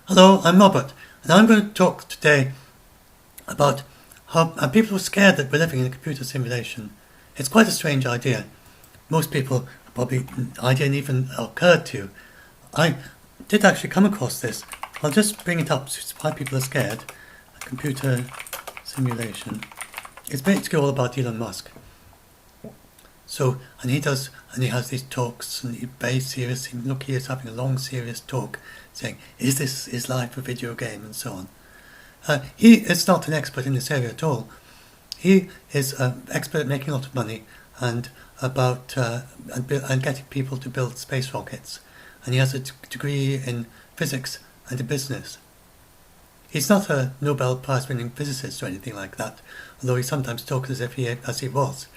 Hello, I'm Robert, and I'm going to talk today about how people are scared that we're living in a computer simulation. It's quite a strange idea. Most people probably the idea didn't even occurred to. I did actually come across this. I'll just bring it up. So why people are scared. A computer simulation. It's basically all about Elon Musk. So, and he has these talks, and he's very serious. He is having a long, serious talk, saying, "Is life a video game?" and so on. He is not an expert in this area at all. He is an expert at making a lot of money and and getting people to build space rockets. And he has a degree in physics and in business. He's not a Nobel Prize-winning physicist or anything like that, although he sometimes talks as if he was.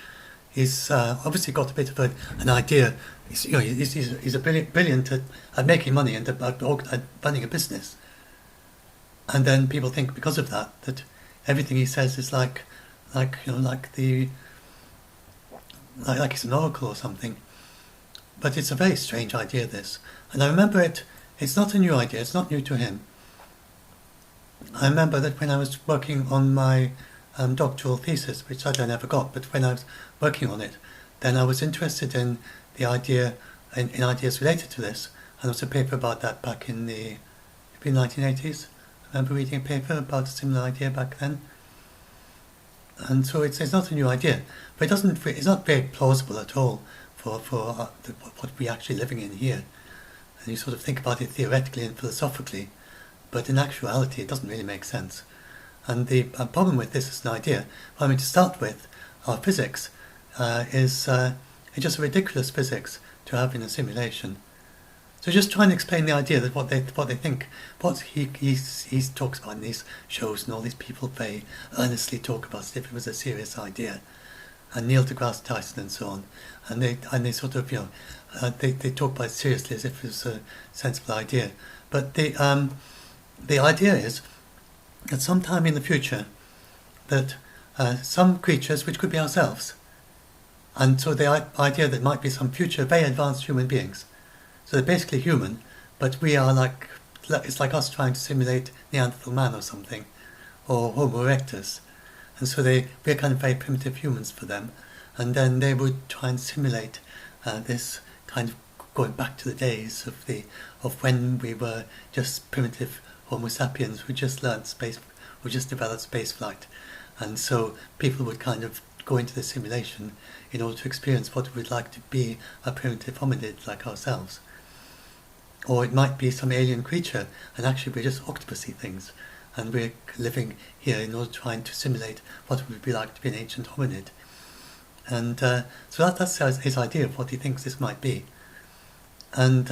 He's obviously got a bit of an idea. He's a brilliant at making money and at running a business. And then people think because of that everything he says is like he's an oracle or something. But it's a very strange idea, this. And I remember it's not a new idea, it's not new to him. I remember that when I was working on my doctoral thesis, which I never got, but when I was working on it, then I was interested in the idea, in ideas related to this. And there was a paper about that back in the 1980s. I remember reading a paper about a similar idea back then. And so it's not a new idea, but it's not very plausible at all for what we're actually living in here. And you sort of think about it theoretically and philosophically, but in actuality it doesn't really make sense. And the problem with this as an idea, to start with, our physics is just a ridiculous physics to have in a simulation. So just try and explain the idea that what they think, what he talks about in these shows, and all these people very earnestly talk about as if it was a serious idea, and Neil deGrasse Tyson and so on, and they sort of they talk about it seriously as if it was a sensible idea. But the idea is that sometime in the future that some creatures, which could be ourselves, and so the idea that there might be some future very advanced human beings, so they're basically human, but we are it's like us trying to simulate Neanderthal man or something, or Homo erectus, and so we're kind of very primitive humans for them, and then they would try and simulate this kind of going back to the days of when we were just primitive Homo sapiens who just developed space flight. And so people would kind of go into the simulation in order to experience what it would like to be a primitive hominid like ourselves. Or it might be some alien creature, and actually we're just octopusy things, and we're living here in order trying to simulate what it would be like to be an ancient hominid. And so that's his idea of what he thinks this might be. And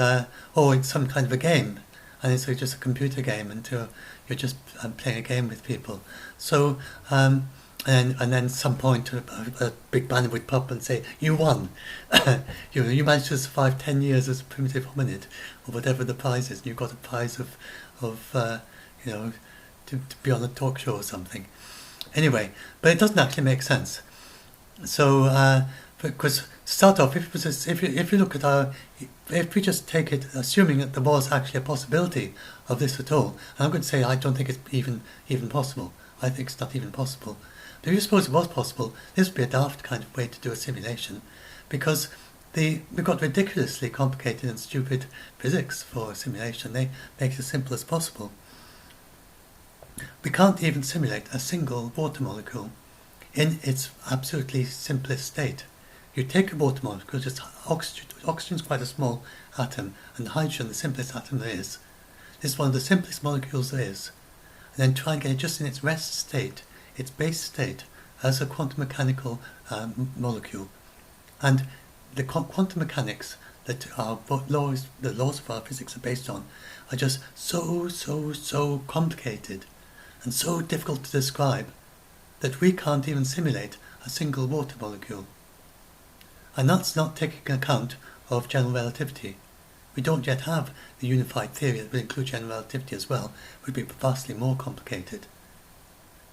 or it's some kind of a game, and it's just a computer game, and you're just playing a game with people. So and then at some point a big banner would pop and say, "You won! you managed to survive 10 years as a primitive hominid, or whatever the prize is. And you've got a prize of to be on a talk show or something." Anyway, but it doesn't actually make sense. So because to start off, if you look at if we just take it, assuming that there was actually a possibility of this at all, and I'm going to say I don't think it's even possible. I think it's not even possible. But if you suppose it was possible, this would be a daft kind of way to do a simulation, because we've got ridiculously complicated and stupid physics for a simulation. They make it as simple as possible. We can't even simulate a single water molecule in its absolutely simplest state. You take a water molecule, just oxygen is quite a small atom, and hydrogen, the simplest atom there is. This is one of the simplest molecules there is. And then try and get it just in its rest state, its base state, as a quantum mechanical molecule. And the quantum mechanics that the laws of our physics are based on are just so complicated and so difficult to describe that we can't even simulate a single water molecule. And that's not taking account of general relativity. We don't yet have the unified theory that will include general relativity as well. It would be vastly more complicated.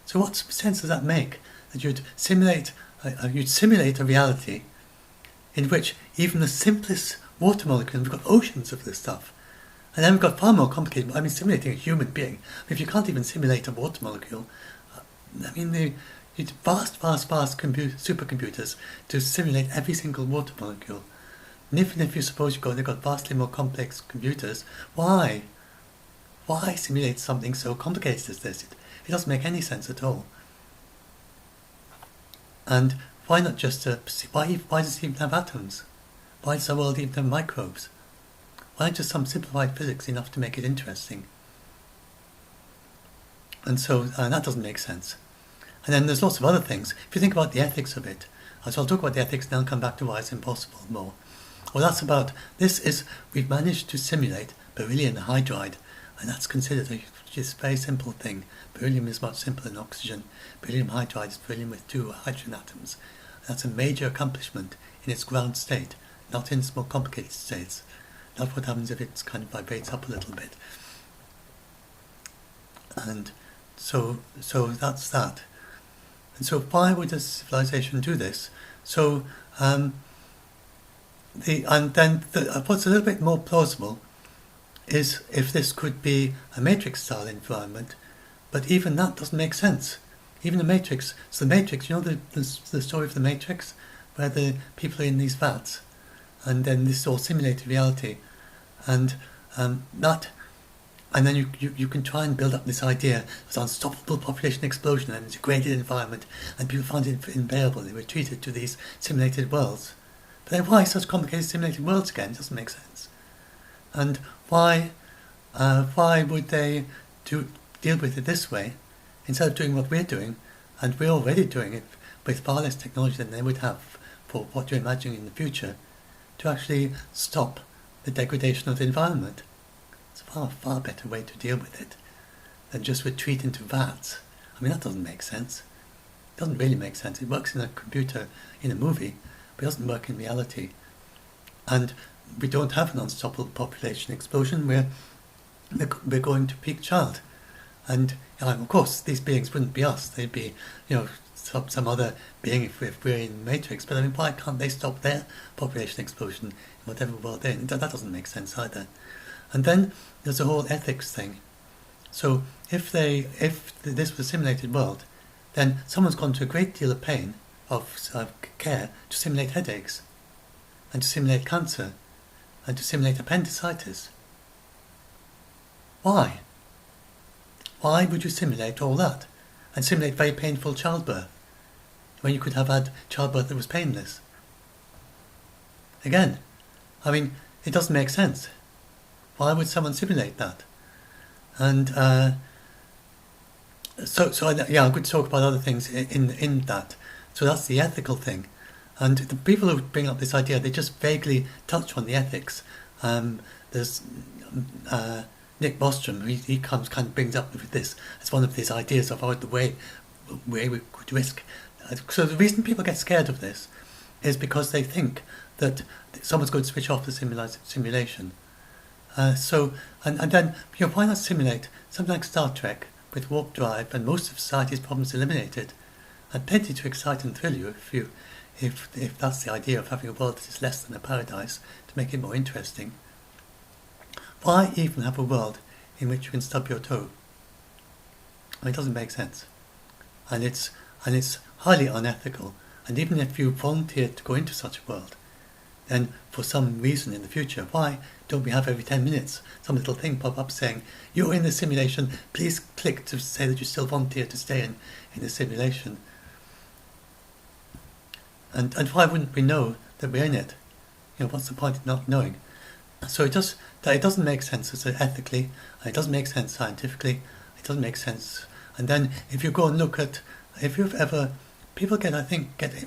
So what sense does that make? That you'd simulate a reality in which even the simplest water molecule, and we've got oceans of this stuff, And then we've got far more complicated. I mean, simulating a human being. If you can't even simulate a water molecule, I mean, you need vast supercomputers to simulate every single water molecule. And even if you suppose they've got vastly more complex computers, why? Why simulate something so complicated as this? It doesn't make any sense at all. And why not just why does it even have atoms? Why does the world even have microbes? Why not just some simplified physics enough to make it interesting? And so that doesn't make sense. And then there's lots of other things. If you think about the ethics of it, so I'll talk about the ethics and then I'll come back to why it's impossible more. Well, we've managed to simulate beryllium hydride, and that's considered a very simple thing. Beryllium is much simpler than oxygen. Beryllium hydride is beryllium with 2 hydrogen atoms. That's a major accomplishment in its ground state, not in its more complicated states. Not what happens if it kind of vibrates up a little bit. And so that's that. And so why would a civilization do this? So what's a little bit more plausible is if this could be a Matrix-style environment, but even that doesn't make sense. Even the Matrix, you know the story of the Matrix, where the people are in these vats, and then this is all simulated reality, and then you can try and build up this idea of unstoppable population explosion and degraded environment, and people found it unbearable. They were treated to these simulated worlds. But then why such complicated simulated worlds again? It doesn't make sense. And why would they deal with it this way instead of doing what we're doing? And we're already doing it with far less technology than they would have for what you're imagining in the future, to actually stop the degradation of the environment. It's a far better way to deal with it than just retreat into vats. I mean, that doesn't make sense. It doesn't really make sense. It works in a computer, in a movie, but it doesn't work in reality. And we don't have an unstoppable population explosion. We're going to peak child. And of course, these beings wouldn't be us. They'd be, some other being if we're in the Matrix. But I mean, why can't they stop their population explosion in whatever world they're in? That doesn't make sense either. And then there's the whole ethics thing. So if this was a simulated world, then someone's gone to a great deal of pain, of care, to simulate headaches, and to simulate cancer, and to simulate appendicitis. Why? Why would you simulate all that, and simulate very painful childbirth, when you could have had childbirth that was painless? Again, I mean, it doesn't make sense. Why would someone simulate that? And I'm going to talk about other things in that. So that's the ethical thing. And the people who bring up this idea, they just vaguely touch on the ethics. There's Nick Bostrom, he kind of brings up with this as one of these ideas of the way we could risk. So the reason people get scared of this is because they think that someone's going to switch off the simulation. And then why not simulate something like Star Trek with warp drive and most of society's problems eliminated, and plenty to excite and thrill you if that's the idea of having a world that is less than a paradise to make it more interesting. Why even have a world in which you can stub your toe? I mean, it doesn't make sense, and it's highly unethical. And even if you volunteered to go into such a world, then for some reason in the future, why don't we have every 10 minutes some little thing pop up saying, you're in the simulation, please click to say that you still volunteer to stay in the simulation. And why wouldn't we know that we're in it? What's the point of not knowing? So it doesn't make sense ethically, and it doesn't make sense scientifically, it doesn't make sense. And then if you go and look at, people get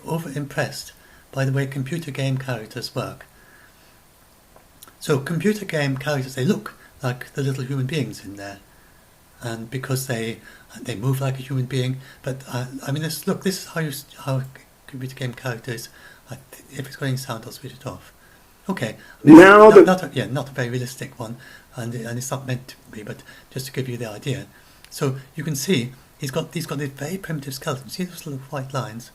over-impressed by the way computer game characters work. So computer game characters, they look like the little human beings in there, and because they move like a human being. But this is how computer game characters. If it's got any sound, I'll switch it off. Okay. Not a very realistic one, and it's not meant to be, but just to give you the idea. So you can see he's got these very primitive skeletons. See those little white lines?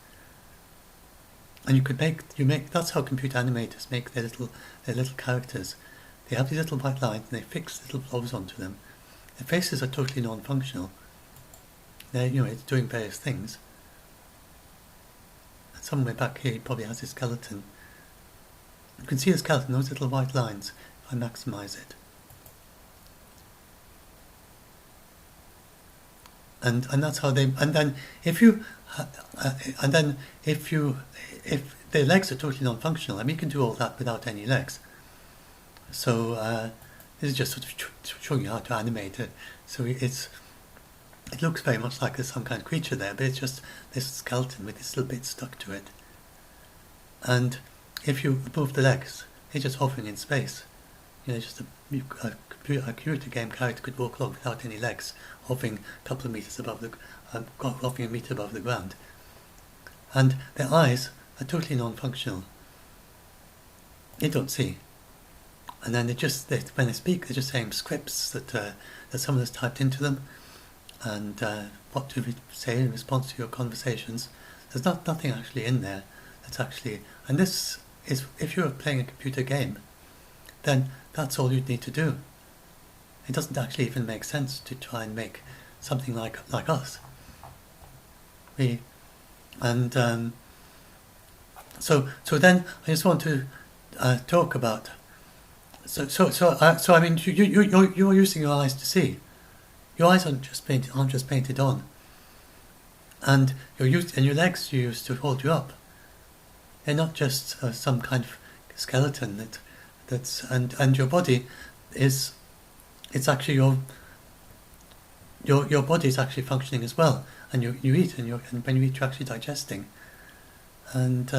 And you could make that's how computer animators make their little characters. they have these little white lines and they fix little blobs onto them. The faces are totally non-functional. They're, it's doing various things. And somewhere back here, it probably has a skeleton. You can see the skeleton, those little white lines, if I maximize it. And that's how they, and then if their legs are totally non-functional, I mean, you can do all that without any legs. So this is just sort of showing you how to animate it. So it looks very much like there's some kind of creature there, but it's just this skeleton with this little bit stuck to it. And if you remove the legs, it's just hovering in space. Just a computer game character could walk along without any legs, hovering a couple of meters above hovering a meter above the ground. And their eyes are totally non-functional. They don't see. And then when they speak, they're just saying scripts that someone has typed into them, and what do we say in response to your conversations. There's nothing actually in there that's actually, and this is, if you're playing a computer game, then that's all you'd need to do. It doesn't actually even make sense to try and make something like us. So then I just want to talk about. So I mean, you're using your eyes to see. Your eyes aren't just painted on, and your legs you use to hold you up. They're not just some kind of skeleton and your body is, it's actually your body is actually functioning as well, and you eat, and when you eat you're actually digesting, and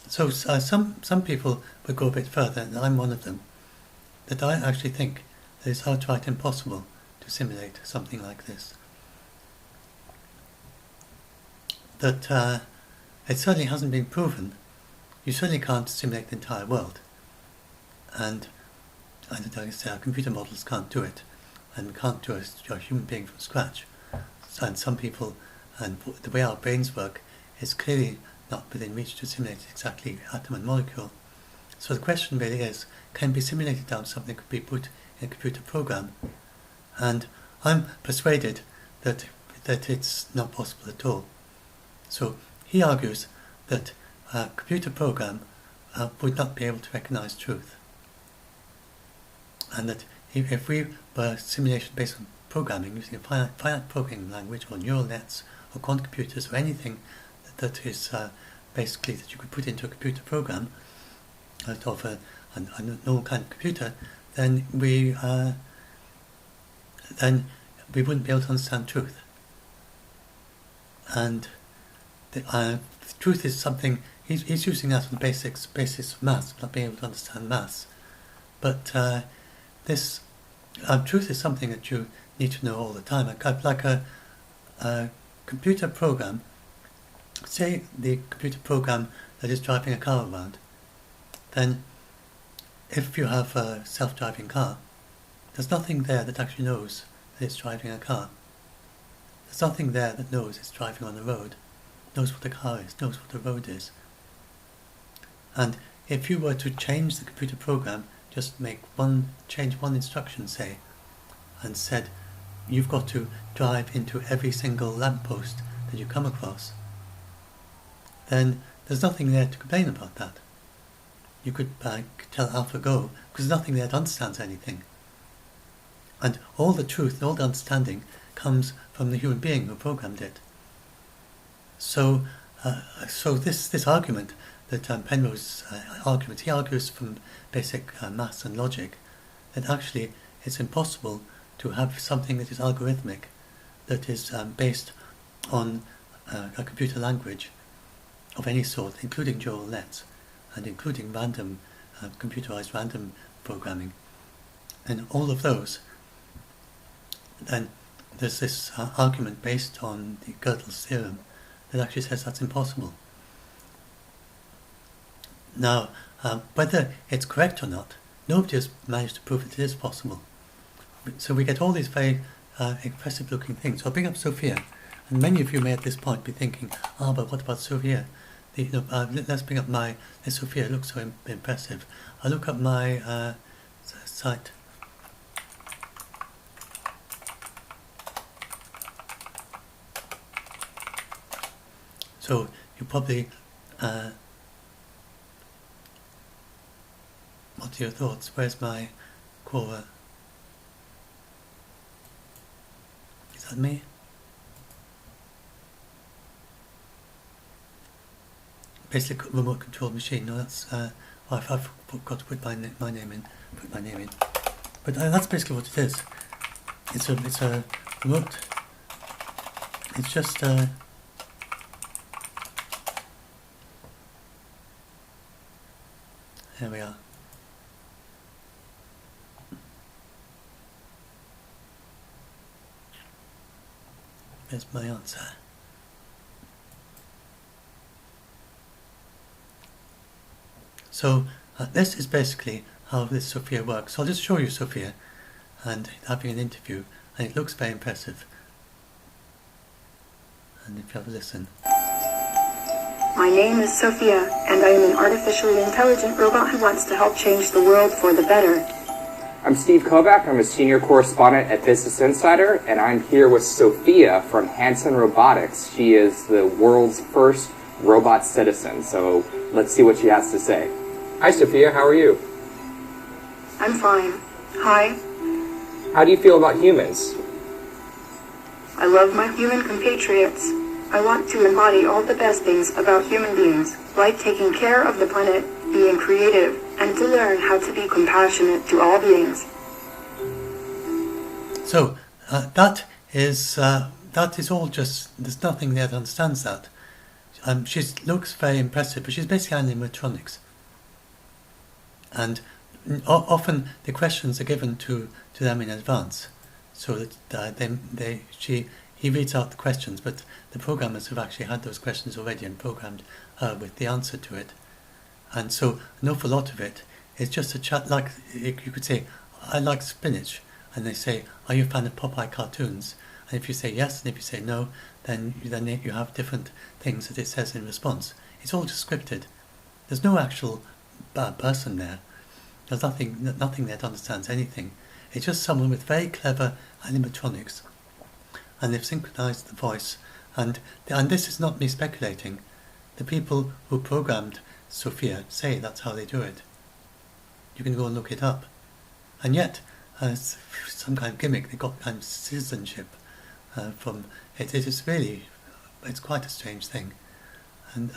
so some people would go a bit further, and I'm one of them, that I actually think that it's outright impossible to simulate something like this. That it certainly hasn't been proven. You certainly can't simulate the entire world, and I don't know, our computer models can't do it, and can't do a human being from scratch. And some people, and the way our brains work, is clearly not within reach to simulate exactly atom and molecule. So the question really is, can it be simulated down to something that could be put in a computer program? And I'm persuaded that it's not possible at all. So he argues that a computer program would not be able to recognize truth, and that if we were simulation based on programming using a finite programming language or neural nets or quantum computers or anything that is basically that you could put into a computer program out of a normal kind of computer, then we wouldn't be able to understand truth. And the truth is something, he's using that for the basis of maths, not being able to understand maths. But this truth is something that you need to know all the time. Like a computer program, say the computer program that is driving a car around, then if you have a self-driving car, there's nothing there that actually knows that it's driving a car. There's nothing there that knows it's driving on the road, knows what a car is, knows what a road is. And if you were to change the computer program, just change one instruction, say, and said, you've got to drive into every single lamppost that you come across, then there's nothing there to complain about that. You could tell AlphaGo, because there's nothing there that understands anything. And all the truth and all the understanding comes from the human being who programmed it. So this argument that Penrose's argument, he argues from basic maths and logic, that actually it's impossible to have something that is algorithmic, that is based on a computer language of any sort, including neural nets, and including random, computerized random programming, and all of those. Then there's this argument based on the Gödel's theorem that actually says that's impossible. Now, whether it's correct or not, nobody has managed to prove that it is possible. So we get all these very impressive looking things. So I'll bring up Sophia, and many of you may at this point be thinking, but what about Sophia? let's bring up my, this Sophia looks so impressive. I'll look up my site. So you probably, what are your thoughts? Where's my Quora? Is that me? Basically, remote control machine. No, that's I've got to put my name in. Put my name in. But that's basically what it is. It's a remote. It's just here we are. There's my answer. So this is basically how this Sophia works. So I'll just show you Sophia and having an interview, and it looks very impressive. And if you have a listen. My name is Sophia, and I am an artificially intelligent robot who wants to help change the world for the better. I'm Steve Kovac. I'm a senior correspondent at Business Insider, and I'm here with Sophia from Hanson Robotics. She is the world's first robot citizen, so let's see what she has to say. Hi, Sophia. How are you? I'm fine. Hi. How do you feel about humans? I love my human compatriots. I want to embody all the best things about human beings, like taking care of the planet, being creative, and to learn how to be compassionate to all beings. So that is all just, there's nothing there that understands that. She looks very impressive, but she's basically animatronics. And often the questions are given to them in advance, so that he reads out the questions, but the programmers have actually had those questions already and programmed her with the answer to it. And so an awful lot of it is just a chat, like you could say, I like spinach, and they say, are you a fan of Popeye cartoons? And if you say yes, and if you say no, then you have different things that it says in response. It's all just scripted. There's no actual person there. There's nothing there that understands anything. It's just someone with very clever animatronics, and they've synchronized the voice. And this is not me speculating. The people who programmed Sophia say that's how they do it. You can go and look it up. And yet, as some kind of gimmick, they got kind of citizenship from it. It is really, it's quite a strange thing. And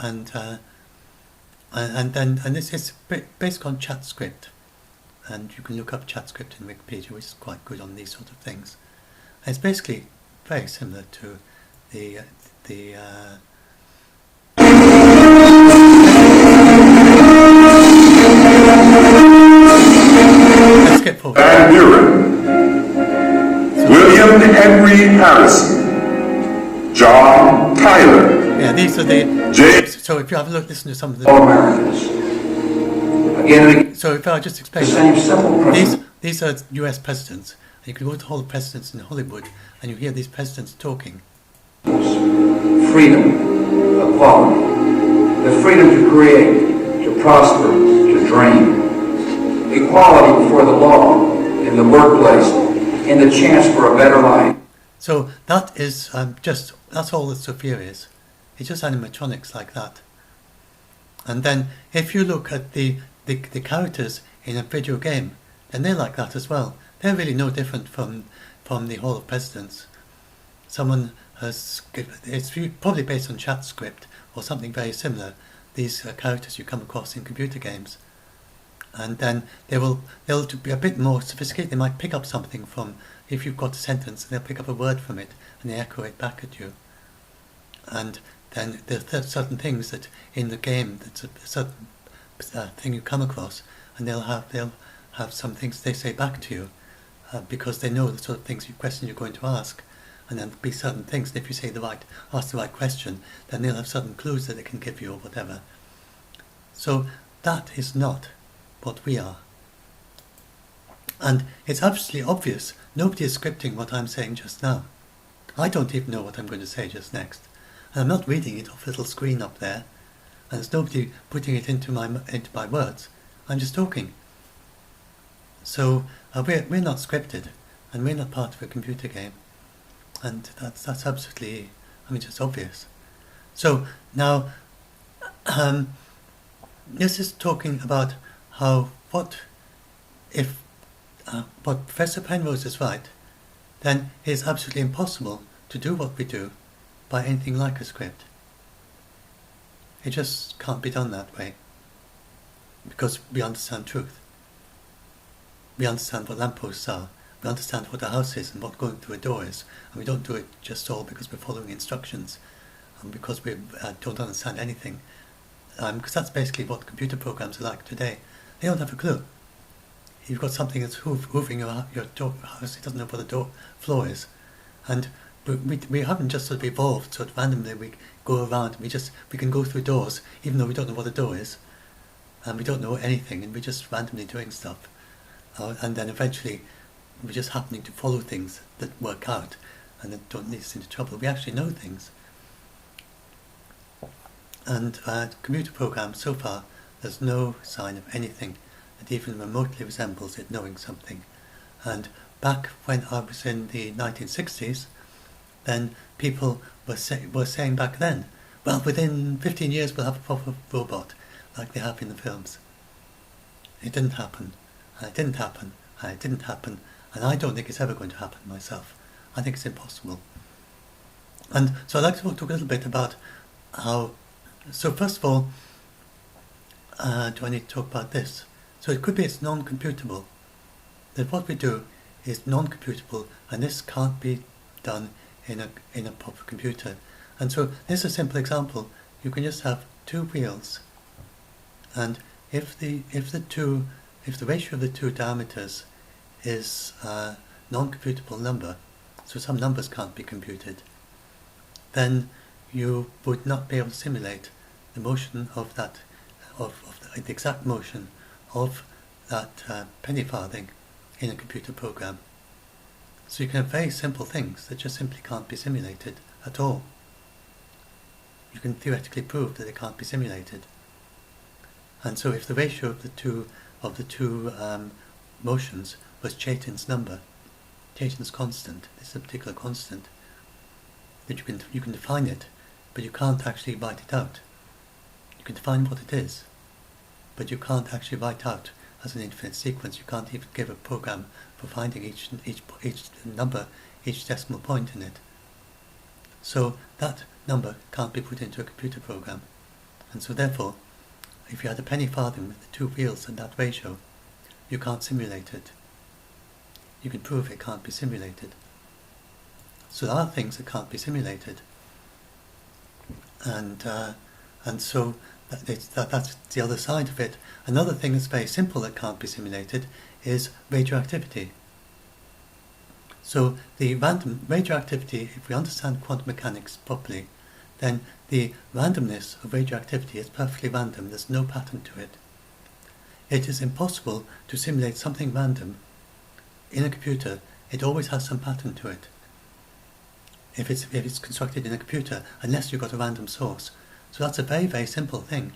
this is based on chatscript, and you can look up chatscript in Wikipedia, which is quite good on these sort of things. And it's basically very similar to the let's skip forward. Van Buren, William Henry Harrison, John Tyler. Yeah, these are the. So if you have a look, listen to some of the. All Americans. Again, so if I just explain, the same simple principle. these are U.S. presidents, and you can go to all the presidents in Hollywood, and you hear these presidents talking. Freedom, equality, the freedom to create, to prosper, to dream, equality before the law, in the workplace, in the chance for a better life. So that is that's all that Sophia is. It's just animatronics like that. And then if you look at the characters in a video game, then they're like that as well. They're really no different from the Hall of Presidents. Someone has, it's probably based on chatscript or something very similar, these characters you come across in computer games. And then they'll be a bit more sophisticated. They might pick up something from, if you've got a sentence, they'll pick up a word from it and they echo it back at you. And then there are certain things that in the game, that's a certain thing you come across, and they'll have some things they say back to you because they know the sort of questions you're going to ask. And then there'll be certain things, and if you say ask the right question, then they'll have certain clues that they can give you or whatever. So that is not what we are. And it's absolutely obvious, nobody is scripting what I'm saying just now. I don't even know what I'm going to say just next. And I'm not reading it off a little screen up there. and there's nobody putting it into my words. I'm just talking. So we're not scripted, and we're not part of a computer game, and that's absolutely, just obvious. So now, this is talking about how what Professor Penrose is right, then it is absolutely impossible to do what we do by anything like a script. It just can't be done that way, because we understand truth. We understand what lampposts are, we understand what a house is and what going through a door is, and we don't do it just all because we're following instructions and because we don't understand anything, because that's basically what computer programs are like today. They don't have a clue. You've got something that's hoovering your house, it doesn't know what the door floor is, and we haven't just sort of evolved sort of randomly. We go around, we can go through doors even though we don't know what a door is, and we don't know anything, and we're just randomly doing stuff, and then eventually we're just happening to follow things that work out and that don't lead us into trouble. We actually know things. And computer programs, so far, there's no sign of anything that even remotely resembles it knowing something. And back when I was in the 1960s, then people were saying back then, well, within 15 years we'll have a proper robot like they have in the films. It didn't happen, and it didn't happen, and it didn't happen, and I don't think it's ever going to happen myself. I think it's impossible. And so I'd like to talk a little bit about how, so first of all, do I need to talk about this? So it could be it's non-computable, that what we do is non-computable, and this can't be done in a proper computer. And so this is a simple example. You can just have two wheels, and if the ratio of the two diameters is a non-computable number, so some numbers can't be computed, then you would not be able to simulate the motion of that, of the exact motion of that penny farthing in a computer program. So you can have very simple things that just simply can't be simulated at all. You can theoretically prove that they can't be simulated. And so if the ratio of the two motions was Chaitin's number, Chaitin's constant, this is a particular constant, that you can define it, but you can't actually write it out. You can define what it is, but you can't actually write out as an infinite sequence. You can't even give a program for finding each number, each decimal point in it. So that number can't be put into a computer program. And so therefore, if you had a penny farthing with the two wheels and that ratio, you can't simulate it. You can prove it can't be simulated. So there are things that can't be simulated. And so that's the other side of it. Another thing that's very simple that can't be simulated is radioactivity. So the random radioactivity, if we understand quantum mechanics properly, then the randomness of radioactivity is perfectly random. There's no pattern to it. It is impossible to simulate something random in a computer. It always has some pattern to it. If it's constructed in a computer, unless you've got a random source. So that's a very, very simple thing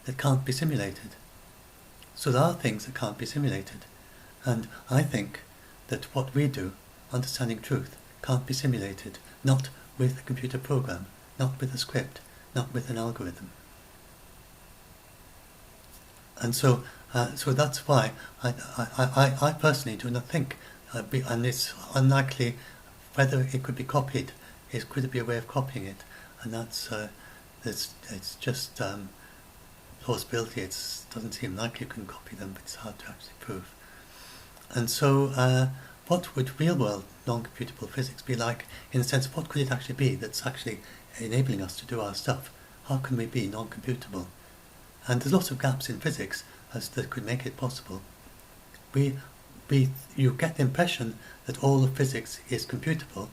that can't be simulated. So there are things that can't be simulated. And I think that what we do, understanding truth, can't be simulated, not with a computer program, not with a script, not with an algorithm. And so that's why I personally do not think, and it's unlikely whether it could be copied. Could it be a way of copying it? And that's it's just plausibility. It doesn't seem like you can copy them, but it's hard to actually prove. And so what would real-world non-computable physics be like, in the sense of what could it actually be that's actually enabling us to do our stuff? How can we be non-computable? And there's lots of gaps in physics that could make it possible. You get the impression that all of physics is computable.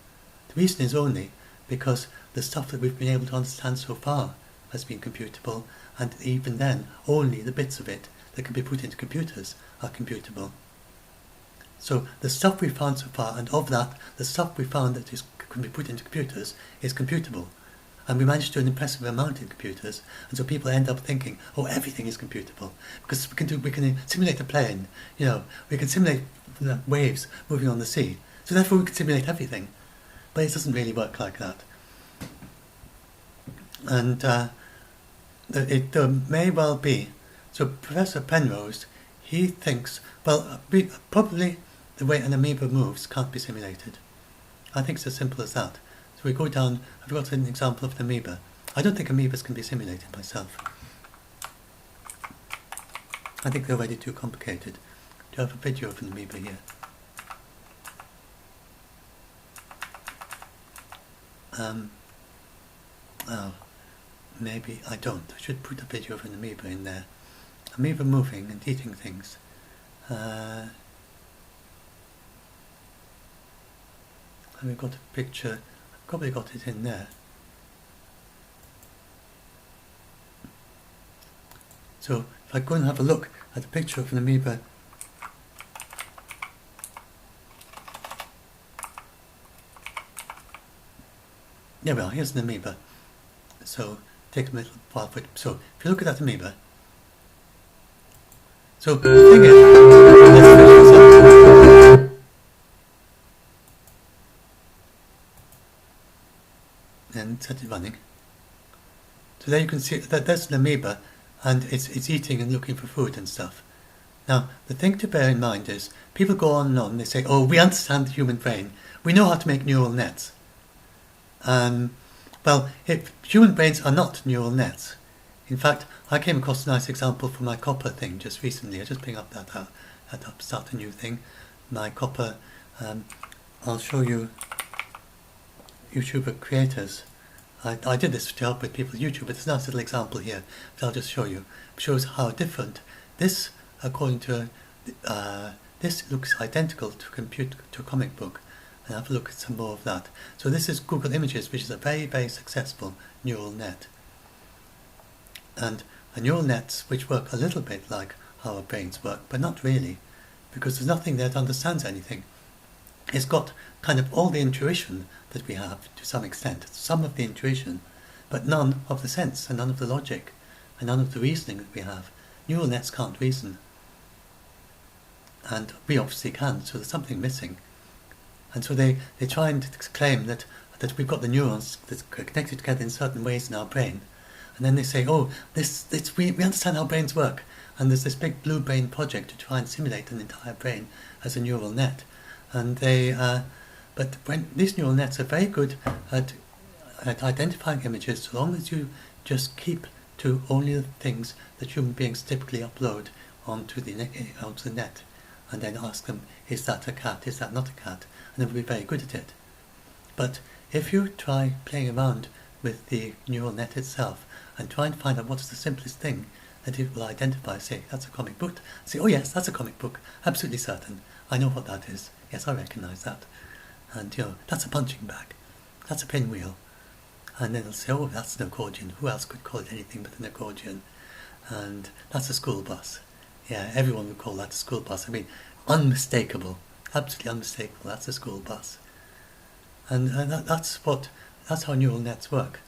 The reason is only because the stuff that we've been able to understand so far has been computable, and even then only the bits of it that can be put into computers are computable. So the stuff we've found so far, and of that, the stuff we found that can be put into computers is computable. And we managed to do an impressive amount in computers, and so people end up thinking, oh, everything is computable, because we can simulate a plane, we can simulate waves moving on the sea, so therefore we can simulate everything. But it doesn't really work like that. And there may well be. So Professor Penrose, he thinks, probably the way an amoeba moves can't be simulated. I think it's as simple as that. So we go down, I've got an example of an amoeba. I don't think amoebas can be simulated myself. I think they're already too complicated. Do you have a video of an amoeba here? Maybe I don't. I should put a video of an amoeba in there. Amoeba moving and eating things. And we've got a picture, I've probably got it in there. So if I go and have a look at a picture of an amoeba, there we are, here's an amoeba. So take a little while for it. So if you look at that amoeba, so the thing is, let's finish this up. And set it running. So there you can see that there's an amoeba, and it's eating and looking for food and stuff. Now, the thing to bear in mind is, people go on and on, they say, oh, we understand the human brain, we know how to make neural nets. Well, human brains are not neural nets. In fact, I came across a nice example for my copper thing just recently. I just bring up that up, start a new thing. My copper, I'll show you YouTuber creators. I did this to help with people's YouTube, but there's a nice little example here that I'll just show you. It shows how different this, according to this, looks identical to a comic book. And have a look at some more of that. So this is Google Images, which is a very, very successful neural net. And neural nets which work a little bit like how our brains work, but not really, because there's nothing there that understands anything. It's got kind of all the intuition that we have to some extent, some of the intuition, but none of the sense and none of the logic and none of the reasoning that we have. Neural nets can't reason. And we obviously can, so there's something missing. And so they try and claim that we've got the neurons that are connected together in certain ways in our brain. And then they say, oh, we understand how brains work. And there's this big blue brain project to try and simulate an entire brain as a neural net. And but when these neural nets are very good at identifying images, so long as you just keep to only the things that human beings typically upload onto the net, and then ask them, is that a cat, is that not a cat? And they will be very good at it. But if you try playing around with the neural net itself and try and find out what's the simplest thing that it will identify, say, that's a comic book, say, oh yes, that's a comic book, absolutely certain, I know what that is, yes, I recognise that, and that's a punching bag, that's a pinwheel, and then it'll say, oh, that's an accordion, who else could call it anything but an accordion, and that's a school bus, yeah, everyone would call that a school bus, I mean, unmistakable, absolutely unmistakable, that's a school bus. And that's how neural nets work.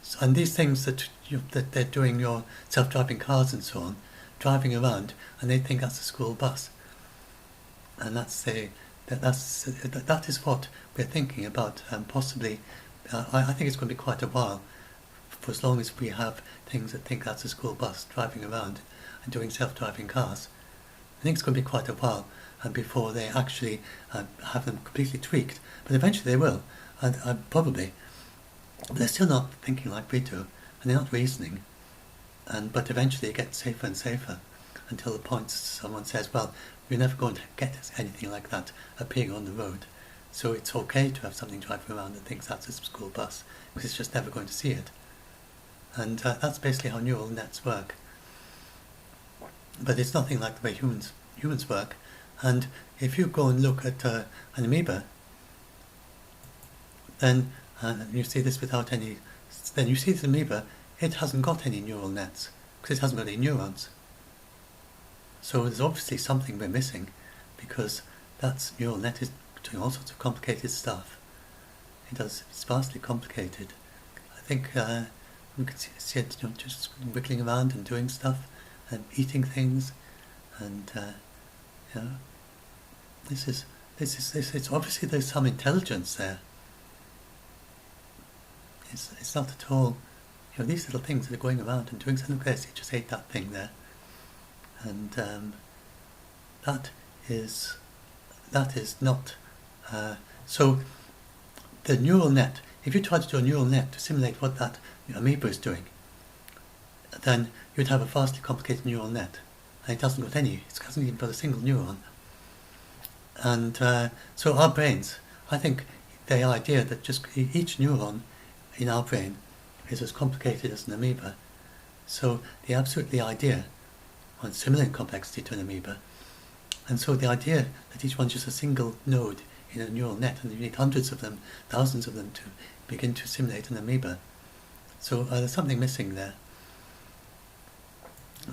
So, and these things that they're doing, your self-driving cars and so on, driving around, and they think that's a school bus. And that is what we're thinking about, possibly. I think it's going to be quite a while, for as long as we have things that think that's a school bus driving around and doing self-driving cars. I think it's going to be quite a while before they actually have them completely tweaked, but eventually they will, and probably. But they're still not thinking like we do, and they're not reasoning. But eventually it gets safer and safer, until the point someone says, well, we're never going to get anything like that appearing on the road, so it's okay to have something driving around that thinks that's a school bus, because it's just never going to see it. And that's basically how neural nets work. But it's nothing like the way humans work. And if you go and look at an amoeba, then you see this without any, then you see the amoeba, it hasn't got any neural nets, because it hasn't got any neurons. So there's obviously something we're missing, because that neural net is doing all sorts of complicated stuff. It's vastly complicated, think we can see it, just wiggling around and doing stuff and eating things, and this. It's obviously there's some intelligence there. It's not at all, these little things that are going around and doing something. It just ate that thing there, and that is not. So the neural net. If you try to do a neural net to simulate what that amoeba is doing, then you'd have a vastly complicated neural net, and it hasn't even got a single neuron. And so our brains, I think the idea that just each neuron in our brain is as complicated as an amoeba. So the idea on similar in complexity to an amoeba, and so the idea that each one's just a single node in a neural net, and you need hundreds of them, thousands of them to begin to simulate an amoeba. So there's something missing there.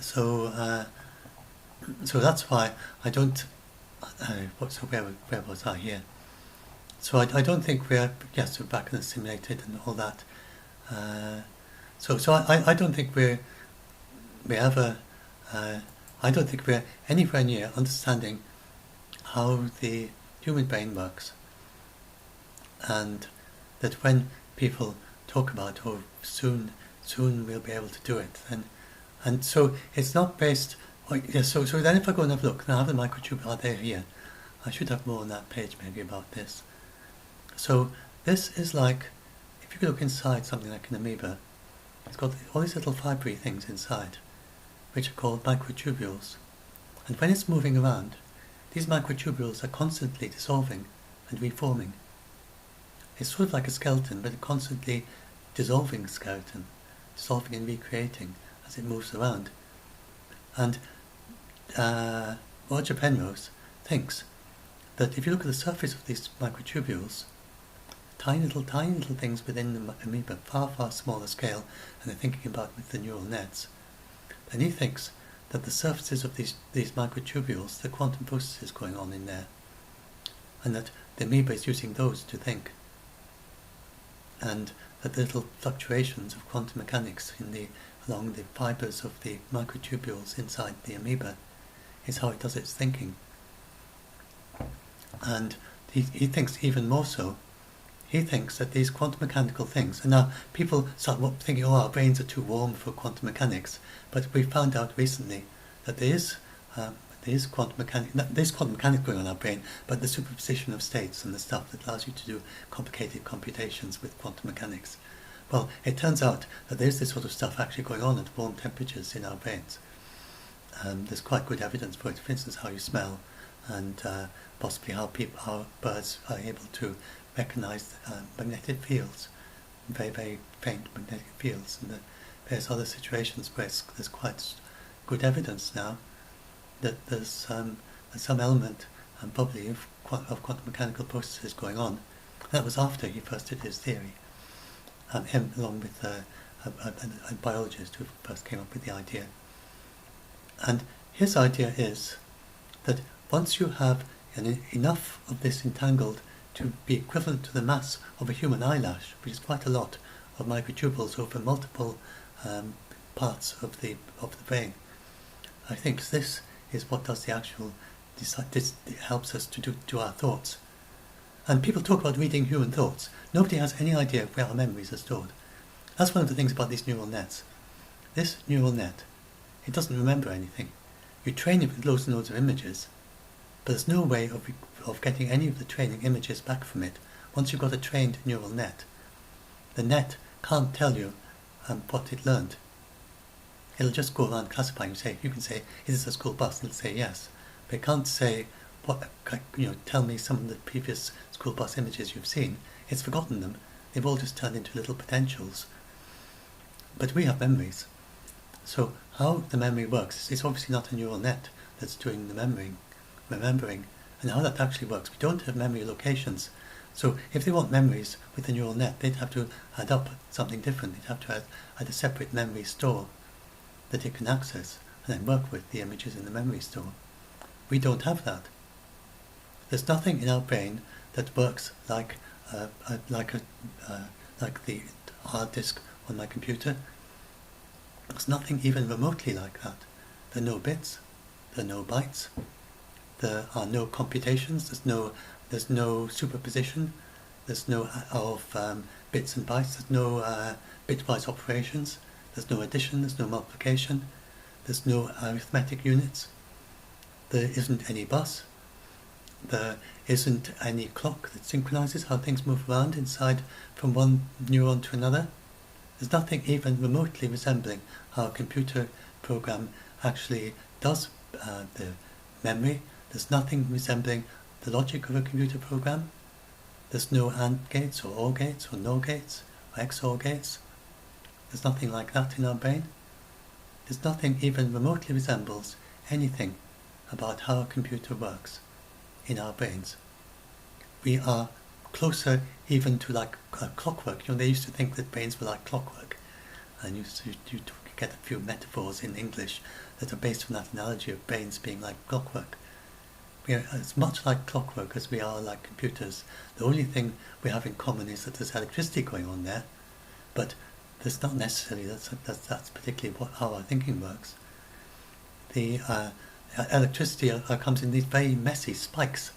So that's why I don't. So where was I here? So I don't think we're back in the simulated and all that. So I don't think we ever. I don't think we're anywhere near understanding how the human brain works, and that when people talk about soon we'll be able to do it, and so it's not based. So then if I go and have a look, now I have the microtube, are they here? I should have more on that page maybe about this. So this is like, if you could look inside something like an amoeba, it's got all these little fibrous things inside, which are called microtubules. And when it's moving around, these microtubules are constantly dissolving and reforming. It's sort of like a skeleton, but a constantly dissolving skeleton, dissolving and recreating as it moves around. And Roger Penrose thinks that if you look at the surface of these microtubules, tiny little things within the amoeba, far smaller scale, and they're thinking about with the neural nets, then he thinks that the surfaces of these microtubules, the quantum processes going on in there, and that the amoeba is using those to think, and that the little fluctuations of quantum mechanics along the fibers of the microtubules inside the amoeba is how it does its thinking. And he thinks even more so. He thinks that these quantum mechanical things, and now people start thinking, our brains are too warm for quantum mechanics, but we found out recently that there is quantum mechanics going on in our brain, but the superposition of states and the stuff that allows you to do complicated computations with quantum mechanics. Well, it turns out that there's this sort of stuff actually going on at warm temperatures in our brains. There's quite good evidence for it. For instance, how you smell, and possibly how birds are able to recognize magnetic fields, very faint magnetic fields, and various other situations where there's quite good evidence now that there's some element, probably of quantum mechanical processes going on. That was after he first did his theory. Him, along with a biologist who first came up with the idea. And his idea is that once you have enough of this entangled to be equivalent to the mass of a human eyelash, which is quite a lot of microtubules over multiple parts of the brain, I think this is what does the actual. This helps us to do our thoughts. And people talk about reading human thoughts. Nobody has any idea where our memories are stored. That's one of the things about these neural nets. This neural net, it doesn't remember anything. You train it with loads and loads of images, but there's no way of getting any of the training images back from it. Once you've got a trained neural net, the net can't tell you what it learned. It'll just go around classifying. You can say, is this a school bus? And it'll say yes. But it can't say, tell me some of the previous school bus images you've seen. It's forgotten them. They've all just turned into little potentials. But we have memories. So how the memory works, it's obviously not a neural net that's doing the remembering. And how that actually works, we don't have memory locations. So if they want memories with the neural net, they'd have to add up something different. They'd have to add a separate memory store that it can access and then work with the images in the memory store. We don't have that. There's nothing in our brain that works like the hard disk on my computer. There's nothing even remotely like that. There are no bits, there are no bytes, there are no computations, there's no superposition, there's no bits and bytes, there's no bitwise operations, there's no addition, there's no multiplication, there's no arithmetic units, there isn't any bus, there isn't any clock that synchronizes how things move around inside from one neuron to another. There's nothing even remotely resembling how a computer program actually does the memory. There's nothing resembling the logic of a computer program. There's no AND gates or OR gates or NOR gates or XOR gates. There's nothing like that in our brain. There's nothing even remotely resembles anything about how a computer works in our brains. We are closer even to like clockwork. They used to think that brains were like clockwork, and you get a few metaphors in English that are based on that analogy of brains being like clockwork. We are as much like clockwork as we are like computers. The only thing we have in common is that there's electricity going on there, but there's not necessarily that's particularly how our thinking works. The electricity comes in these very messy spikes,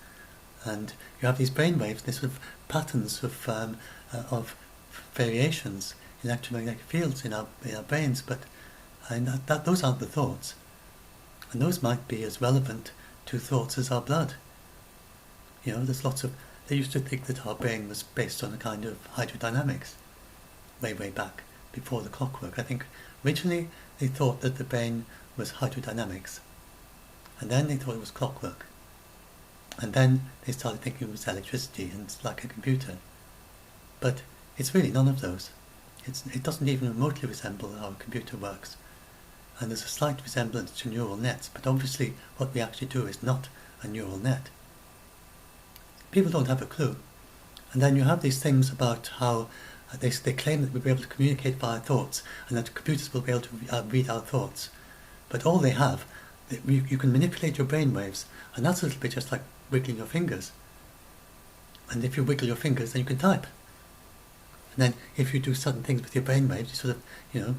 and you have these brain waves, these sort of patterns of variations in electromagnetic fields in our brains, but those aren't the thoughts, and those might be as relevant to thoughts as our blood. There's lots of. They used to think that our brain was based on a kind of hydrodynamics, way back before the clockwork. I think originally they thought that the brain was hydrodynamics, and then they thought it was clockwork, and then they started thinking it was electricity and it's like a computer. But it's really none of those. It doesn't even remotely resemble how a computer works, and there's a slight resemblance to neural nets, but obviously what we actually do is not a neural net. People don't have a clue. And then you have these things about how they claim that we'll be able to communicate via thoughts, and that computers will be able to read our thoughts. But all they have, you can manipulate your brain waves, and that's a little bit just like wiggling your fingers. And if you wiggle your fingers, then you can type. And then if you do certain things with your brain waves, you sort of,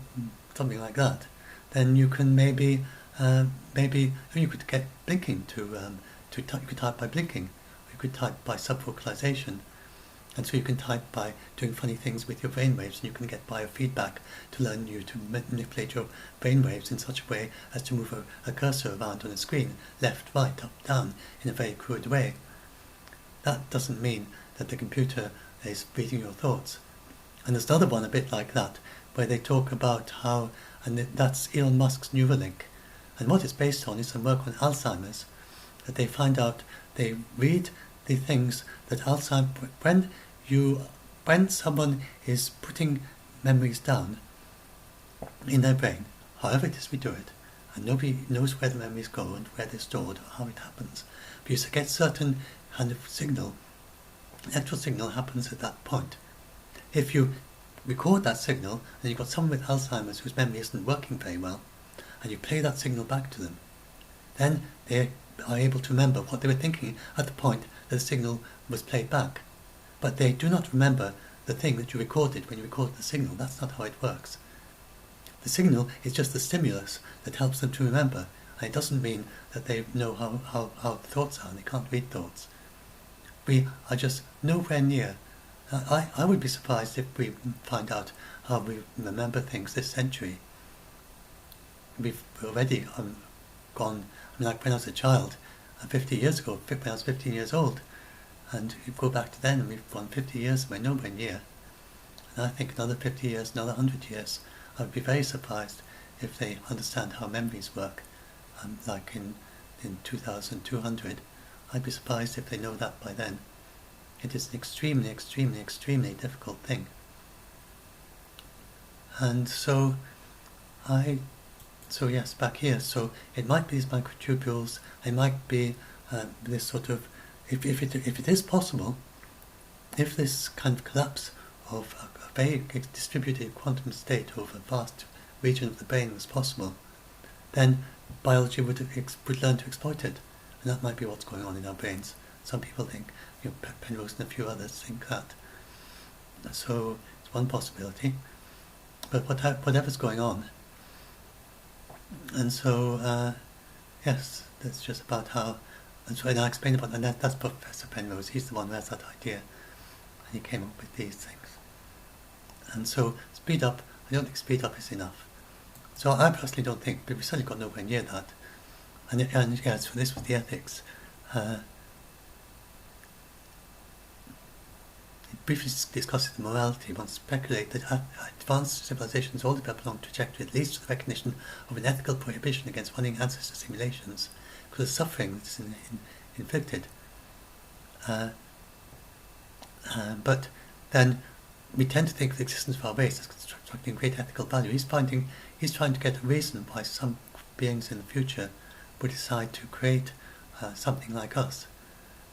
something like that, then you can maybe you could get blinking you could type by blinking, or you could type by subvocalization. And so you can type by doing funny things with your brainwaves, and you can get biofeedback to learn you to manipulate your brainwaves in such a way as to move a cursor around on a screen, left, right, up, down, in a very crude way. That doesn't mean that the computer is reading your thoughts. And there's another one a bit like that, where they talk about how, and that's Elon Musk's Neuralink. And what it's based on is some work on Alzheimer's, that they find out, they read the things that Alzheimer's, when someone is putting memories down in their brain, however it is we do it, and nobody knows where the memories go and where they're stored or how it happens, but you get certain kind of signal, electrical signal happens at that point. If you record that signal and you've got someone with Alzheimer's whose memory isn't working very well, and you play that signal back to them, then they are able to remember what they were thinking at the point that the signal was played back. But they do not remember the thing that you recorded when you recorded the signal. That's not how it works. The signal is just the stimulus that helps them to remember, and it doesn't mean that they know how the thoughts are, and they can't read thoughts. We are just nowhere near. I would be surprised if we find out how we remember things this century. We've already gone, like when I was a child, 50 years ago, when I was 15 years old, and you go back to then and we've gone 50 years, we're nowhere near. And I think another 50 years, another 100 years, I would be very surprised if they understand how memories work, like in 2200. I'd be surprised if they know that by then. It is an extremely, extremely, extremely difficult thing. And so yes, back here, so it might be these microtubules, it might be this sort of, if it is possible, if this kind of collapse of a very distributed quantum state over a vast region of the brain was possible, then biology would learn to exploit it, and that might be what's going on in our brains. Some people think, Penrose and a few others think that. So it's one possibility. but whatever's going on. And so, yes, that's just about how, and so I explained about, and that's Professor Penrose, he's the one who has that idea, and he came up with these things. And so, speed up, I don't think speed up is enough. So I personally don't think, but we certainly got nowhere near that. And yes, for this was the ethics. It briefly discusses the morality. One speculates that advanced civilizations all develop along trajectory that leads to the recognition of an ethical prohibition against running ancestor simulations because of suffering that is inflicted. But then we tend to think of the existence of our race as constructing great ethical value. He's trying to get a reason why some beings in the future would decide to create something like us.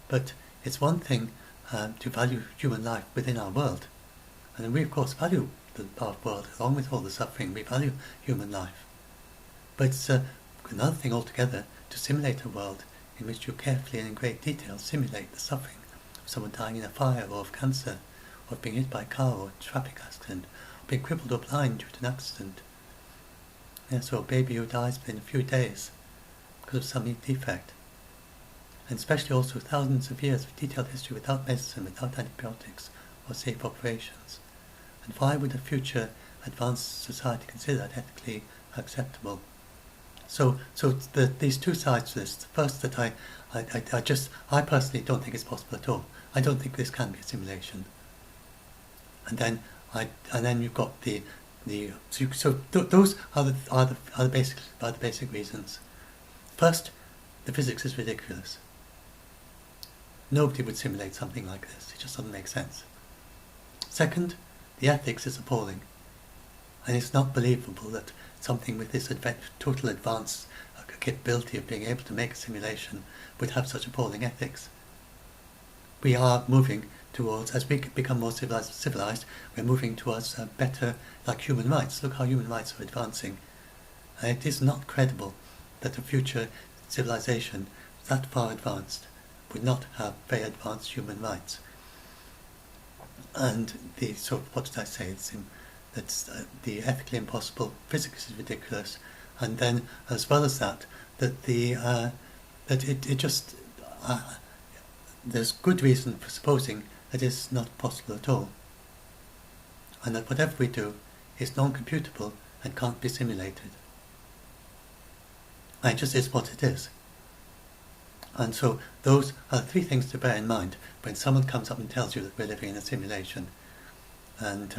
But it's one thing to value human life within our world. And we of course value our world along with all the suffering. We value human life. But it's another thing altogether to simulate a world in which you carefully and in great detail simulate the suffering of someone dying in a fire or of cancer or of being hit by a car or a traffic accident or being crippled or blind due to an accident. Yes, or a baby who dies within a few days because of some defect. And especially also thousands of years of detailed history without medicine, without antibiotics or safe operations. And why would a future advanced society consider that ethically acceptable? So these two sides to this. The first that I personally don't think it's possible at all. I don't think this can be a simulation. And then you've got those are the basic reasons. First, the physics is ridiculous. Nobody would simulate something like this. It just doesn't make sense. Second, the ethics is appalling. And it's not believable that something with this total advanced capability of being able to make a simulation would have such appalling ethics. We are moving towards, as we become more civilized, we're moving towards better, like human rights. Look how human rights are advancing. And it is not credible that a future civilization that far advanced would not have very advanced human rights. And what did I say? That's the ethically impossible, physics is ridiculous, and then as well as that, there's good reason for supposing that it's not possible at all, and that whatever we do is non-computable and can't be simulated. And it just is what it is. And so those are three things to bear in mind when someone comes up and tells you that we're living in a simulation. And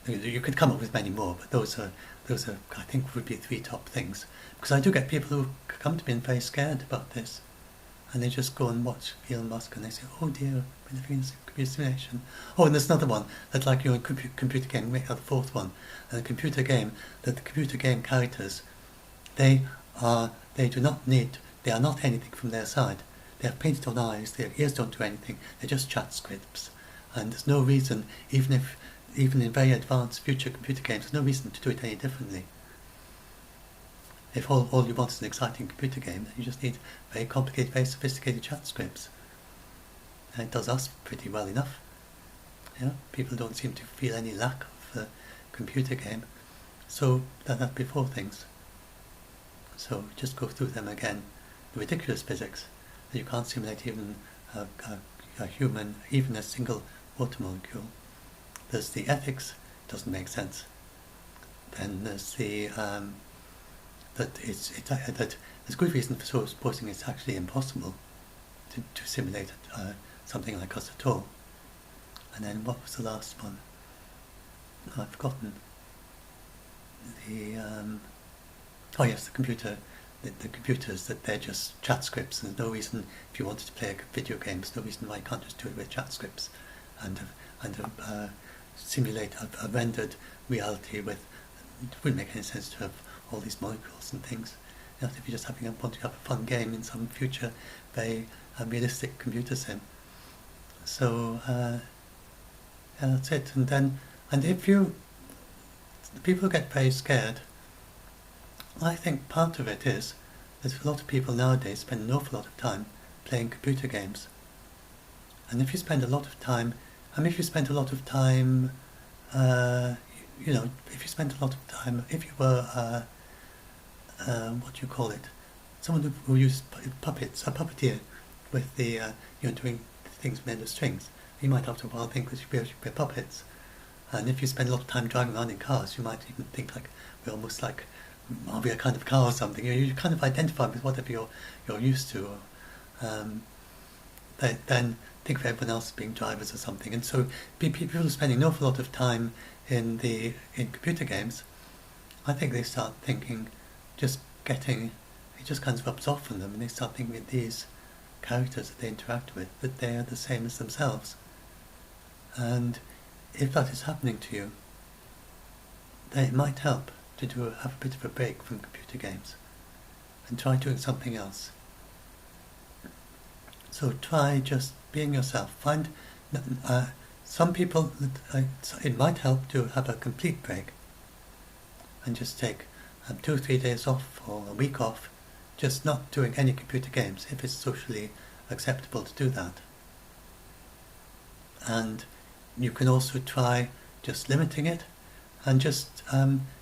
you could come up with many more, but those are I think would be three top things. Because I do get people who come to me and very scared about this, and they just go and watch Elon Musk and they say, "Oh dear, we're living in a computer simulation." Oh, and there's another one that, like you're in a computer game, make out the fourth one, and the computer game characters, they are not anything from their side. They have painted on eyes, their ears don't do anything, they're just chatscripts. And there's no reason, even in very advanced future computer games, there's no reason to do it any differently. If all you want is an exciting computer game, then you just need very complicated, very sophisticated chatscripts. And it does us pretty well enough. People don't seem to feel any lack of the computer game. So that'd be four things. So just go through them again. The ridiculous physics, that you can't simulate even a human, even a single water molecule. There's the ethics, doesn't make sense. Then there's the that there's good reason for supposing it's actually impossible to simulate something like us at all. And then what was the last one? Oh, I've forgotten. Oh yes, the computers, that they're just chat scripts, and there's no reason, if you wanted to play a video game, there's no reason why you can't just do it with chat scripts and simulate a rendered reality with. It wouldn't make any sense to have all these molecules and things. If you're just want to have a fun game in some future very realistic computer sim. So yeah, that's it. And if people get very scared, I think part of it is that a lot of people nowadays spend an awful lot of time playing computer games. And if you spend a lot of time, if you spent a lot of time, if you were, what do you call it, someone who used puppets, a puppeteer, with the, doing things made of strings, you might after a while think that you're puppets. And if you spend a lot of time driving around in cars, you might even think like, we're almost like, are we a kind of car or something? You kind of identify with whatever you're used to. Then think of everyone else being drivers or something. And so people are spending an awful lot of time in computer games. I think they start thinking, it just kind of rubs off on them, and they start thinking with these characters that they interact with, that they are the same as themselves. And if that is happening to you, then it might help to have a bit of a break from computer games and try doing something else. So try just being yourself. Find some people that it might help to have a complete break and just take 2 or 3 days off or a week off, just not doing any computer games if it's socially acceptable to do that. And you can also try just limiting it, and just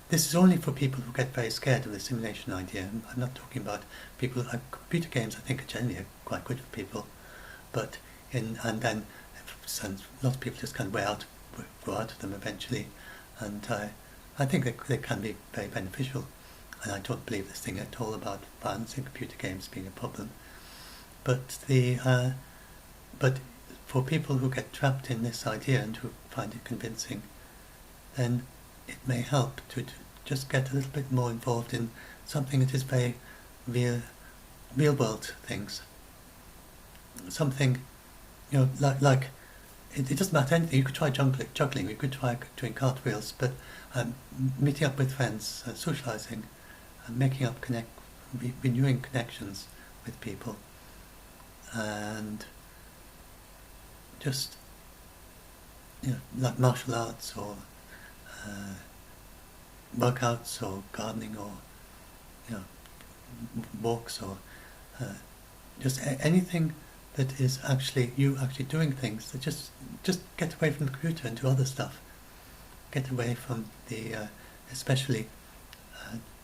this is only for people who get very scared of the simulation idea. I'm not talking about people. Computer games, I think, are generally quite good for people, but then a lot of people just kind of grow out of them eventually, and I think they can be very beneficial. And I don't believe this thing at all about violence in computer games being a problem. But but for people who get trapped in this idea and who find it convincing, then it may help to just get a little bit more involved in something that is very real world things. Something, like it doesn't matter anything. You could try juggling, you could try doing cartwheels, but meeting up with friends, socializing, making up renewing connections with people, and just like martial arts or workouts or gardening or walks or just anything that is actually doing things that just get away from the computer and do other stuff. Get away from the especially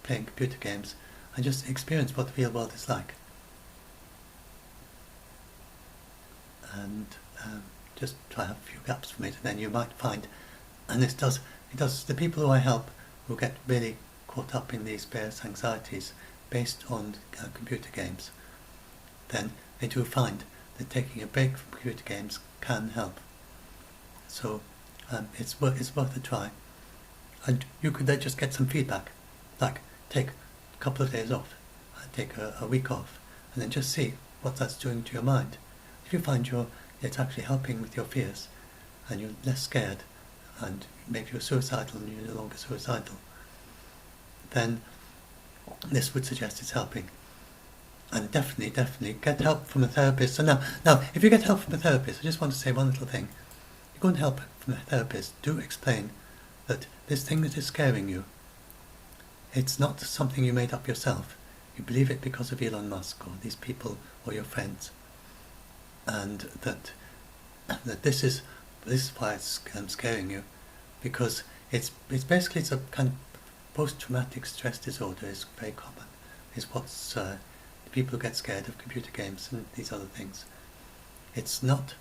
playing computer games, and just experience what the real world is like. And just try to have a few gaps from it, and then you might find, and it does, the people who I help who get really caught up in these various anxieties based on computer games, then they do find that taking a break from computer games can help. So it's worth a try. And you could then just get some feedback, like take a couple of days off, take a week off, and then just see what that's doing to your mind. If you find it's actually helping with your fears, and you're less scared, and maybe you're suicidal and you're no longer suicidal, then this would suggest it's helping. And definitely get help from a therapist. So now, if you get help from a therapist, I just want to say one little thing. You go and help from a therapist. Do explain that this thing that is scaring you, it's not something you made up yourself. You believe it because of Elon Musk or these people or your friends, and that this is why it's scaring you, because it's basically a kind of post-traumatic stress disorder is very common. Is what's the people who get scared of computer games and these other things. It's not.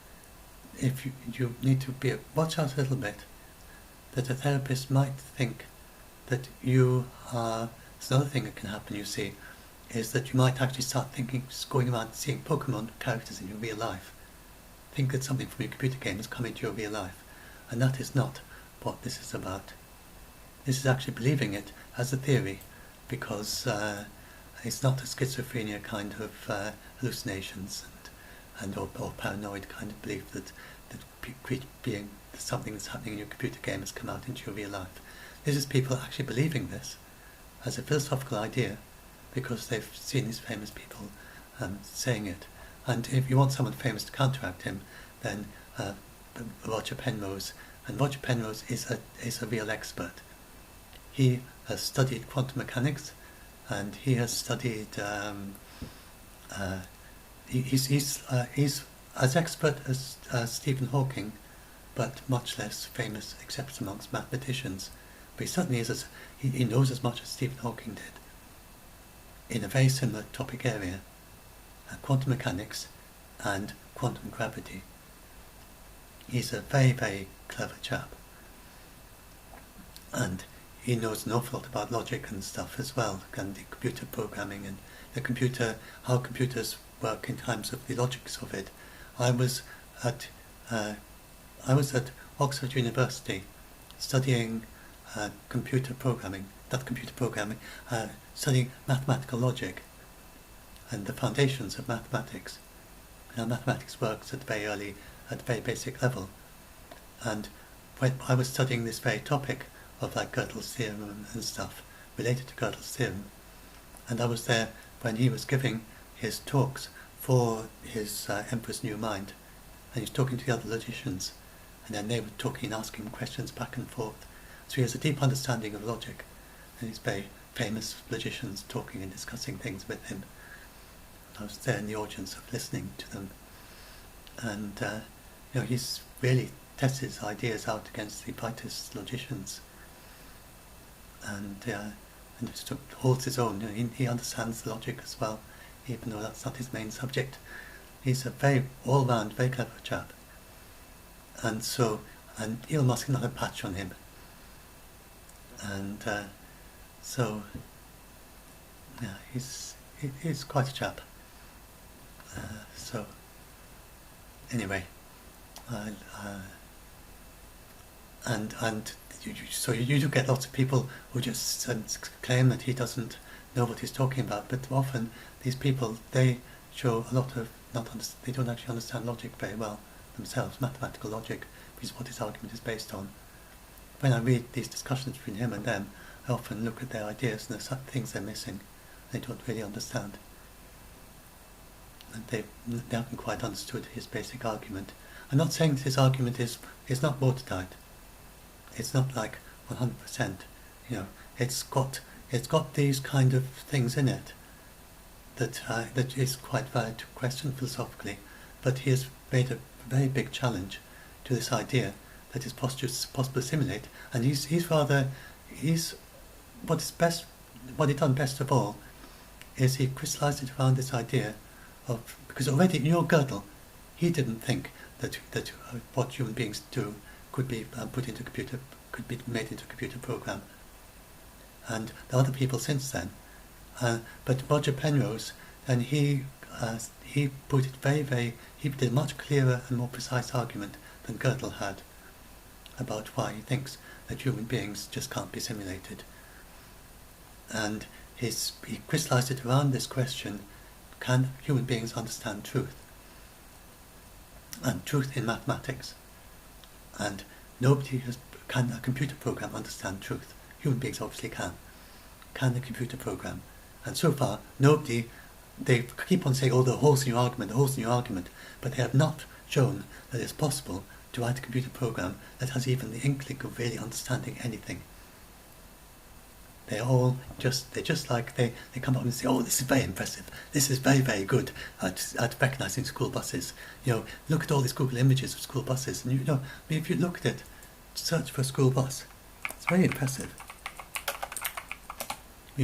If you need to watch out a little bit, that a therapist might think that you are. It's another thing that can happen. You see, is that you might actually start thinking, just going around seeing Pokemon characters in your real life. Think that something from your computer game has come into your real life, and that is not what this is about. This is actually believing it as a theory, because it's not a schizophrenia kind of hallucinations or paranoid kind of belief that being something that's happening in your computer game has come out into your real life. This is people actually believing this as a philosophical idea because they've seen these famous people saying it. And if you want someone famous to counteract him, then Roger Penrose. And Roger Penrose is a real expert. He has studied quantum mechanics, and he has studied. He's as expert as Stephen Hawking, but much less famous, except amongst mathematicians. but he certainly is he knows as much as Stephen Hawking did in a very similar topic area, quantum mechanics and quantum gravity. He's a very, very clever chap, and he knows an awful lot about logic and stuff as well, and the computer programming and how computers work in terms of the logics of it. I was at Oxford University studying studying mathematical logic and the foundations of mathematics, how mathematics works at a very basic level. And when I was studying this very topic of like Gödel's theorem and stuff related to Gödel's theorem, and I was there when he was giving his talks for his Emperor's New Mind, and he was talking to the other logicians, and then they were talking and asking questions back and forth. So he has a deep understanding of logic, and these very famous logicians talking and discussing things with him. I was there in the audience of listening to them, and he's really tested his ideas out against the brightest logicians, and just holds his own. He understands the logic as well, even though that's not his main subject. He's a very all-round, very clever chap, and Elon Musk is not a patch on him, and he's quite a chap. So anyway, you do get lots of people who just claim that he doesn't know what he's talking about, but often these people, they show a lot of they don't actually understand logic very well themselves, mathematical logic, which is what his argument is based on. When I read these discussions between him and them, I often look at their ideas and there's some things they're missing they don't really understand, and they haven't quite understood his basic argument. I'm not saying that his argument is not watertight. It's not like 100%. It's got these kind of things in it that is quite valid to question philosophically. But he has made a very big challenge to this idea that is possible to simulate. And what he done best of all is he crystallized it around this idea of, because already in your Gödel, he didn't think that what human beings do could be put into a computer, could be made into a computer program. And the other people since then, but Roger Penrose, then he put it he did a much clearer and more precise argument than Gödel had about why he thinks that human beings just can't be simulated. And he crystallized it around this question: can human beings understand truth? And truth in mathematics. And can a computer program understand truth? Human beings obviously can. Can the computer program? And so far, nobody, they keep on saying, the hole's in your argument, but they have not shown that it's possible to write a computer program that has even the inkling of really understanding anything. They come up and say, this is very impressive. This is very, very good at recognizing school buses. Look at all these Google images of school buses. And if you look at it, search for a school bus. It's very impressive.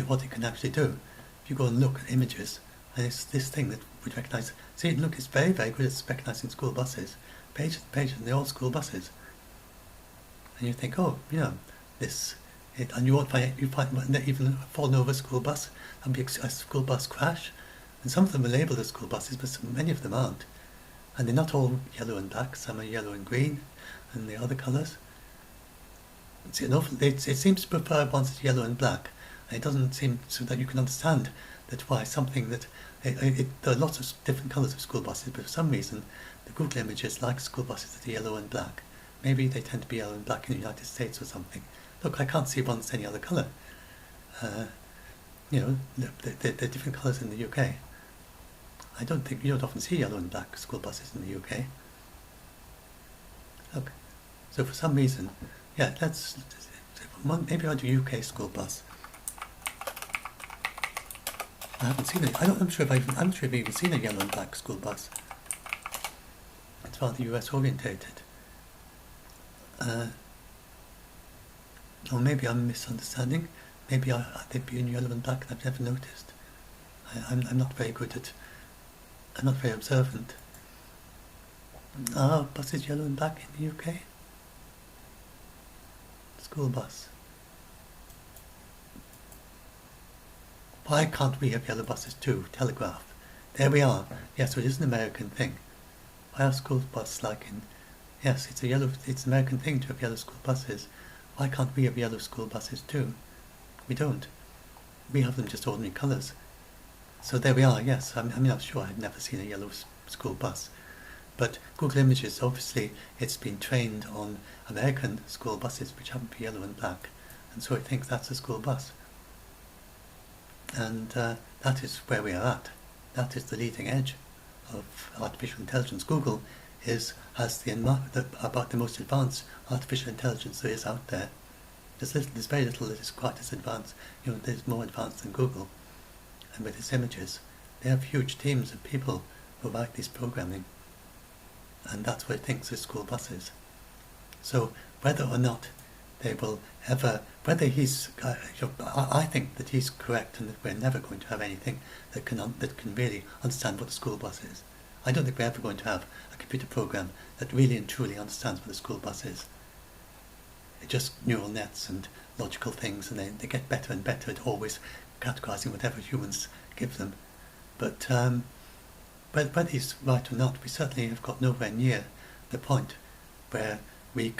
What it can actually do. If you go and look at images, and it's this thing that would recognize. See, look, it's very, very good at recognizing school buses. Pages and pages, and they're all school buses. And you think, and you find even fallen over a school bus, and be a school bus crash. And some of them are labelled as school buses, but many of them aren't. And they're not all yellow and black. Some are yellow and green, and the other colours. It seems to prefer ones that are yellow and black. And it doesn't seem so that you can understand that why something that there are lots of different colours of school buses, but for some reason the Google images like school buses that are yellow and black. Maybe they tend to be yellow and black in the United States or something. Look, I can't see one that's any other colour. They're different colours in the UK. I don't think you don't often see yellow and black school buses in the UK. Look, so for some reason, maybe I'll do UK school bus. I haven't seen it. I'm not sure if I've even seen a yellow and black school bus. It's rather US orientated. Or maybe I'm misunderstanding. Maybe they'd be in yellow and black and I've never noticed. I'm not very good at... I'm not very observant. Are buses yellow and black in the UK? School bus. Why can't we have yellow buses too? Telegraph. There we are. Yes, so it is an American thing. Why are school buses like in... Yes, it's an American thing to have yellow school buses. Why can't we have yellow school buses too? We don't. We have them just ordinary colours. So there we are, yes. I mean, I'm sure I've never seen a yellow school bus. But Google Images, obviously, it's been trained on American school buses which happen to be yellow and black. And so it thinks that's a school bus. And that is where we are at. That is the leading edge of artificial intelligence. Google has about the most advanced artificial intelligence there is out there. There's very little that is quite as advanced. There's more advanced than Google. And with its images, they have huge teams of people who write this programming. And that's what it thinks is school buses. So whether or not they will ever, whether he's, I think that he's correct and that we're never going to have anything that can really understand what a school bus is. I don't think we're ever going to have a computer program that really and truly understands what a school bus is. It's just neural nets and logical things, and they get better and better at always categorizing whatever humans give them. But whether he's right or not, we certainly have got nowhere near the point where we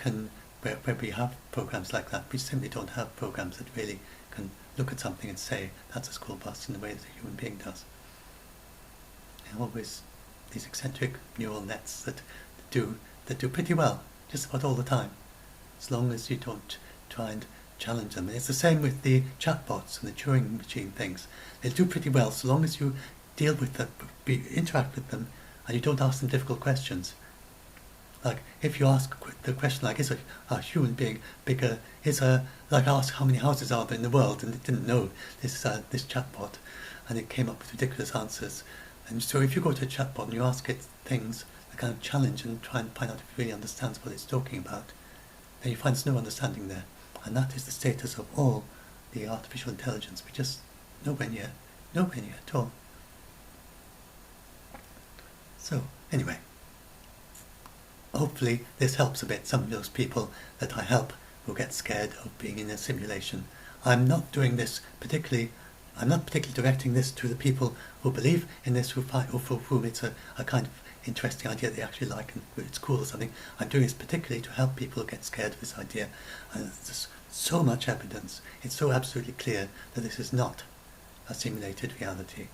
have programs like that. We simply don't have programs that really can look at something and say that's a school bus in the way that a human being does. And always these eccentric neural nets that do pretty well just about all the time, as long as you don't try and challenge them. And it's the same with the chatbots and the Turing machine things. They do pretty well so long as you deal with them, interact with them, and you don't ask them difficult questions. Like if you ask the question like, is a human being bigger? Like ask how many houses are there in the world, and it didn't know this chatbot, and it came up with ridiculous answers. And so if you go to a chatbot and you ask it things that kind of challenge and try and find out if it really understands what it's talking about, then you find there's no understanding there. And that is the status of all the artificial intelligence. We just nowhere near at all. So anyway, hopefully this helps a bit some of those people that I help who get scared of being in a simulation. I'm not doing this particularly. I'm not particularly directing this to the people who believe in this, for whom it's a kind of interesting idea they actually like and it's cool or something. I'm doing this particularly to help people who get scared of this idea. And there's so much evidence. It's so absolutely clear that this is not a simulated reality.